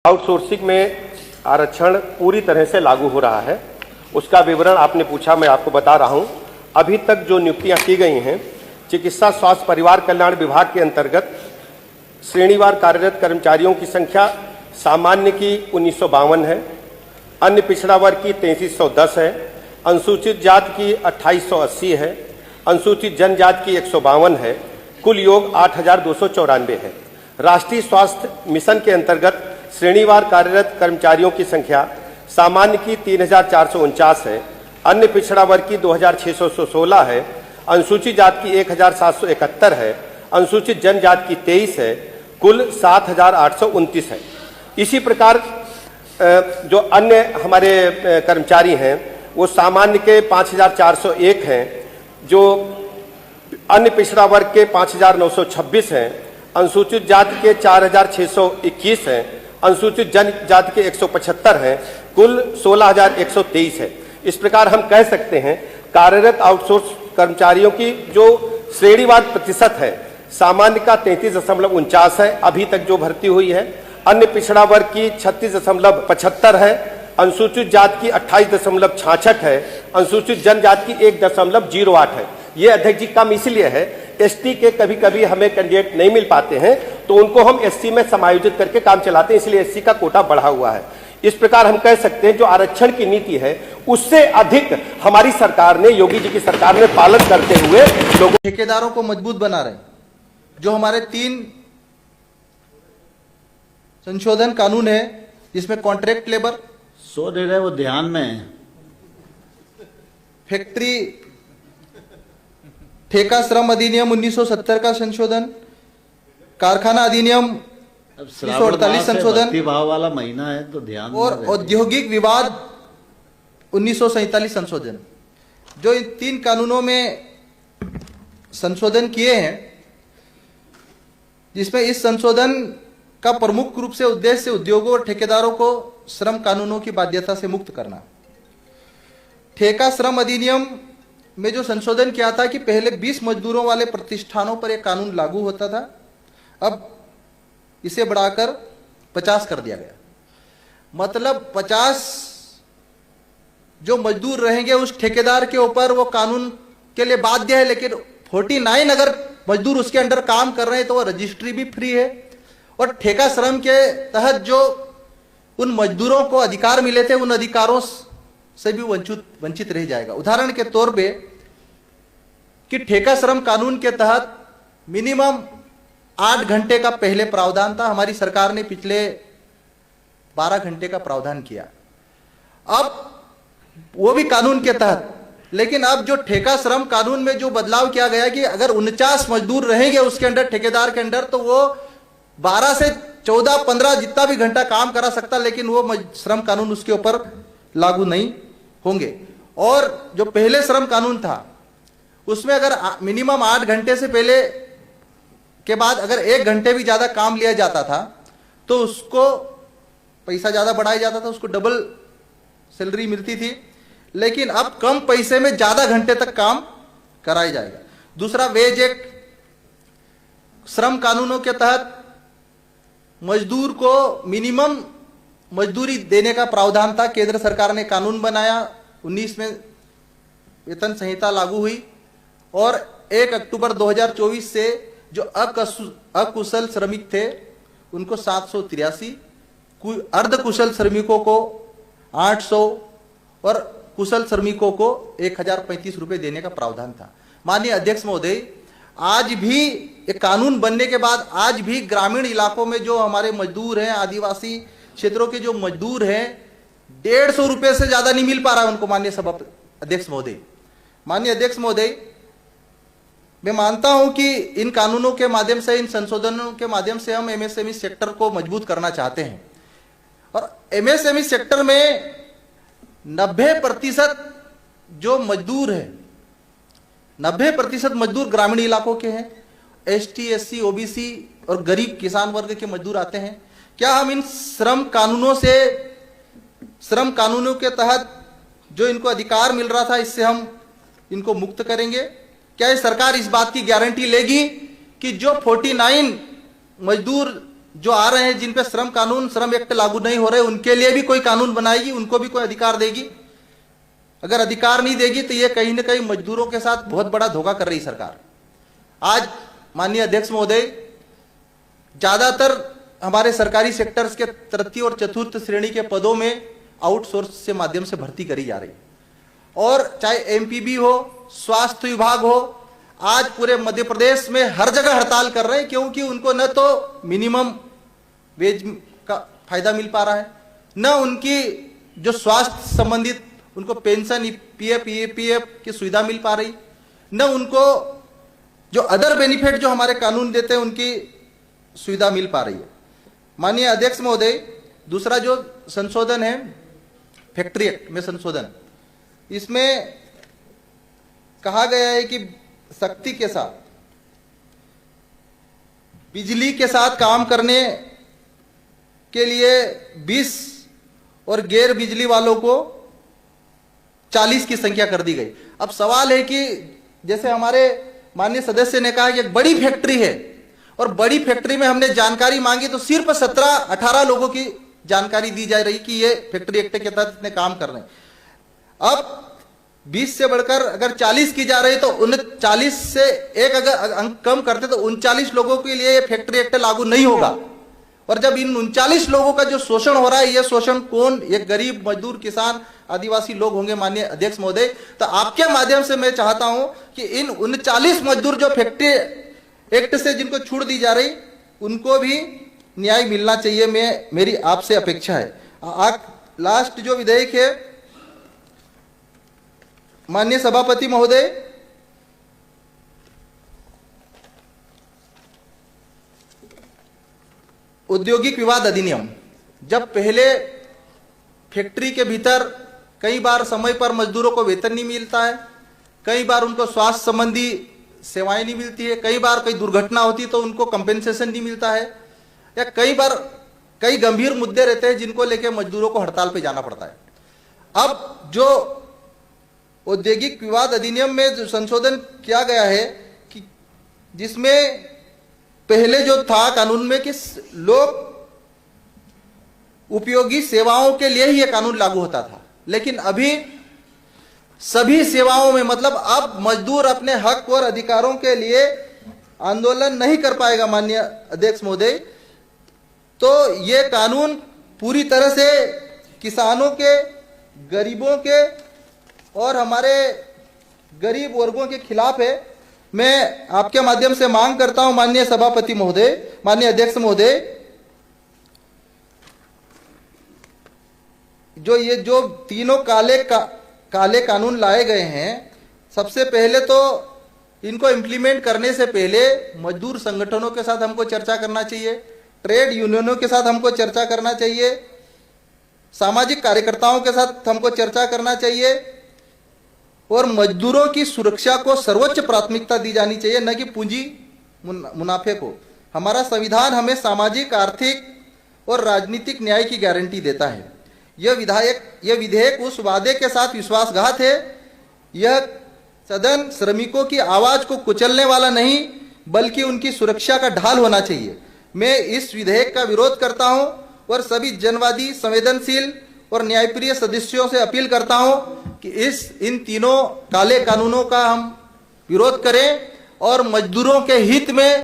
Outsourcing में आरक्षण पूरी तरह से लागू हो रहा है। उसका विवरण आपने पूछा, मैं आपको बता रहा हूं। अभी तक जो नियुक्तियां की गई हैं, चिकित्सा स्वास्थ्य परिवार कल्याण विभाग के अंतर्गत श्रेणीवार कार्यरत कर्मचारियों की संख्या सामान्य की 1952 है, अन्य पिछड़ा वर्ग की 3310 है, अनुसूचित जाति की 2880 है, अनुसूचित जनजाति की 152 है। कुल योग 8294 है। राष्ट्रीय स्वास्थ्य मिशन के अंतर्गत श्रेणीवार कार्यरत कर्मचारियों की संख्या सामान्य की 3449 है, अन्य पिछड़ा वर्ग की 2616 है, अनुसूचित जाति की 1771 है, अनुसूचित जनजाति की 23 है, कुल 7829 है। इसी प्रकार जो अन्य हमारे कर्मचारी हैं वो सामान्य के 5401 हैं, जो अन्य पिछड़ा वर्ग के 5926 हैं, अनुसूचित जाति के 4621 हैं, अनुसूचित जनजाति के 175 हैं, कुल 16123 है। इस प्रकार हम कह सकते हैं कार्यरत आउटसोर्स कर्मचारियों की जो श्रेणीवार प्रतिशत है, सामान्य का 33.49 है अभी तक जो भर्ती हुई है, अन्य पिछड़ा वर्ग की 36.75 है, अनुसूचित जाति की 28.66 है, अनुसूचित जनजाति की 1.08 है। ये अध्यक्ष जी काम इसलिए है, एसटी के कभी कभी हमें कैंडिडेट नहीं मिल पाते हैं तो उनको हम एससी में समायोजित करके काम चलाते हैं, इसलिए एससी का कोटा बढ़ा हुआ है। इस प्रकार हम कह सकते हैं जो आरक्षण की नीति है उससे अधिक हमारी सरकार ने, योगी जी की सरकार ने पालन करते हुए लोगों ठेकेदारों को मजबूत बना रहे हैं। जो हमारे 3 संशोधन कानून है जिसमें कॉन्ट्रैक्ट लेबर सो दे रहे वो ध्यान में है। फैक्ट्री ठेका श्रम अधिनियम 1970 का संशोधन, कारखाना अधिनियम 1948 संशोधन, भाव वाला महीना है तो ध्यान और औद्योगिक विवाद 1947 संशोधन। जो इन 3 कानूनों में संशोधन किए हैं, जिसमें इस संशोधन का प्रमुख रूप से उद्देश्य उद्योगों और ठेकेदारों को श्रम कानूनों की बाध्यता से मुक्त करना। ठेका श्रम अधिनियम में जो संशोधन किया था कि पहले 20 मजदूरों वाले प्रतिष्ठानों पर यह कानून लागू होता था, अब इसे बढ़ाकर 50 कर दिया गया। मतलब 50 जो मजदूर रहेंगे उस ठेकेदार के ऊपर वो कानून के लिए बाध्य है, लेकिन 49 अगर मजदूर उसके अंडर काम कर रहे हैं तो वो रजिस्ट्री भी फ्री है और ठेका श्रम के तहत जो उन मजदूरों को अधिकार मिले थे उन अधिकारों से भी वंचित रह जाएगा। उदाहरण के तौर पे कि ठेका श्रम कानून के तहत मिनिमम 8 घंटे का पहले प्रावधान था, हमारी सरकार ने पिछले 12 घंटे का प्रावधान किया, अब वो भी कानून के तहत। लेकिन अब जो ठेका श्रम कानून में जो बदलाव किया गया कि अगर 49 मजदूर रहेंगे उसके अंडर, ठेकेदार के अंडर, तो वो 12 से 14, 15 जितना भी घंटा काम करा सकता, लेकिन वो श्रम कानून उसके ऊपर लागू नहीं होंगे। और जो पहले श्रम कानून था उसमें अगर मिनिमम 8 घंटे से पहले के बाद अगर 1 घंटे भी ज्यादा काम लिया जाता था तो उसको पैसा ज्यादा बढ़ाया जाता था, उसको डबल सैलरी मिलती थी। लेकिन अब कम पैसे में ज्यादा घंटे तक काम कराया जाएगा। दूसरा, वेज एक्ट, श्रम कानूनों के तहत मजदूर को मिनिमम मजदूरी देने का प्रावधान था। केंद्र सरकार ने कानून बनाया, 19 में वेतन संहिता लागू हुई और 1 अक्टूबर 2024 से जो अकुशल श्रमिक थे उनको 783, अर्ध कुशल श्रमिकों को 800 और कुशल श्रमिकों को 1035 रुपए देने का प्रावधान था। माननीय अध्यक्ष महोदय, आज भी एक कानून बनने के बाद आज भी ग्रामीण इलाकों में जो हमारे मजदूर हैं, आदिवासी क्षेत्रों के जो मजदूर हैं, 150 रुपए से ज्यादा नहीं मिल पा रहा है उनको। माननीय सभा अध्यक्ष महोदय, माननीय अध्यक्ष महोदय, मैं मानता हूं कि इन कानूनों के माध्यम से, इन संशोधनों के माध्यम से हम एमएसएमई सेक्टर को मजबूत करना चाहते हैं और एमएसएमई सेक्टर में 90% जो मजदूर है, 90% मजदूर ग्रामीण इलाकों के हैं, एसटी, एससी, ओबीसी और गरीब किसान वर्ग के मजदूर आते हैं। क्या हम इन श्रम कानूनों के तहत जो इनको अधिकार मिल रहा था इससे हम इनको मुक्त करेंगे? क्या ये सरकार इस बात की गारंटी लेगी कि जो 49 मजदूर जो आ रहे हैं जिन पे श्रम कानून, श्रम एक्ट लागू नहीं हो रहे, उनके लिए भी कोई कानून बनाएगी, उनको भी कोई अधिकार देगी? अगर अधिकार नहीं देगी तो ये कहीं ना कहीं मजदूरों के साथ बहुत बड़ा धोखा कर रही सरकार। आज माननीय अध्यक्ष महोदय, ज्यादातर हमारे सरकारी सेक्टर्स के तृतीय और चतुर्थ श्रेणी के पदों में आउटसोर्स से माध्यम से भर्ती करी जा रही, और चाहे एमपीबी हो, स्वास्थ्य विभाग हो, आज पूरे मध्य प्रदेश में हर जगह हड़ताल कर रहे हैं, क्योंकि उनको न तो मिनिमम वेज का फायदा मिल पा रहा है, न उनकी जो स्वास्थ्य संबंधित उनको पेंशन, पीएफ, ईपीएफ की सुविधा मिल पा रही, न उनको जो अदर बेनिफिट जो हमारे कानून देते हैं उनकी सुविधा मिल पा रही है। माननीय अध्यक्ष महोदय, दूसरा जो संशोधन है फैक्ट्री एक्ट में संशोधन, इसमें कहा गया है कि सख्ती के साथ बिजली के साथ काम करने के लिए 20 और गैर बिजली वालों को 40 की संख्या कर दी गई। अब सवाल है कि जैसे हमारे माननीय सदस्य ने कहा कि एक बड़ी फैक्ट्री है, और बड़ी फैक्ट्री में हमने जानकारी मांगी तो सिर्फ 17-18 लोगों की जानकारी दी जा रही कि ये फैक्ट्री एक्ट के तहत इतने काम कर रहे हैं। अब 20 से बढ़कर अगर 40 की जा रही तो 39 से एक अगर अंक कम करते तो 39 लोगों के लिए ये फैक्ट्री एक्ट लागू नहीं होगा। और जब इन 39 लोगों का जो शोषण हो रहा है, ये शोषण कौन? ये गरीब, मजदूर, किसान, आदिवासी लोग होंगे। माननीय अध्यक्ष महोदय, तो आपके माध्यम से मैं चाहता हूं कि इन 39 मजदूर जो फैक्ट्री एक्ट से जिनको छूट दी जा रही, उनको भी न्याय मिलना चाहिए, मेरी आपसे अपेक्षा है। लास्ट जो विधेयक है माननीय सभापति महोदय, औद्योगिक विवाद अधिनियम, जब पहले फैक्ट्री के भीतर कई बार समय पर मजदूरों को वेतन नहीं मिलता है, कई बार उनको स्वास्थ्य संबंधी सेवाएं नहीं मिलती है, कई बार कोई दुर्घटना होती तो उनको कंपेंसेशन नहीं मिलता है, या कई बार कई गंभीर मुद्दे रहते हैं जिनको लेकर मजदूरों को हड़ताल पे जाना पड़ता है। अब जो औद्योगिक विवाद अधिनियम में जो संशोधन किया गया है कि जिसमें पहले जो था कानून में कि लोग उपयोगी सेवाओं के लिए ही यह कानून लागू होता था, लेकिन अभी सभी सेवाओं में, मतलब अब मजदूर अपने हक और अधिकारों के लिए आंदोलन नहीं कर पाएगा। माननीय अध्यक्ष महोदय, तो यह कानून पूरी तरह से किसानों के, गरीबों के और हमारे गरीब वर्गों के खिलाफ है। मैं आपके माध्यम से मांग करता हूं माननीय सभापति महोदय, माननीय अध्यक्ष महोदय, जो तीनों काले कानून लाए गए हैं, सबसे पहले तो इनको इम्प्लीमेंट करने से पहले मजदूर संगठनों के साथ हमको चर्चा करना चाहिए, ट्रेड यूनियनों के साथ हमको चर्चा करना चाहिए, सामाजिक कार्यकर्ताओं के साथ हमको चर्चा करना चाहिए, और मजदूरों की सुरक्षा को सर्वोच्च प्राथमिकता दी जानी चाहिए, न कि पूंजी मुनाफे को। हमारा संविधान हमें सामाजिक, आर्थिक और राजनीतिक न्याय की गारंटी देता है। यह विधेयक उस वादे के साथ विश्वासघात है। यह सदन श्रमिकों की आवाज को कुचलने वाला नहीं, बल्कि उनकी सुरक्षा का ढाल होना चाहिए। मैं इस विधेयक का विरोध करता हूं और सभी जनवादी, संवेदनशील और न्यायप्रिय सदस्यों से अपील करता हूं कि इन तीनों काले कानूनों का हम विरोध करें और मजदूरों के हित में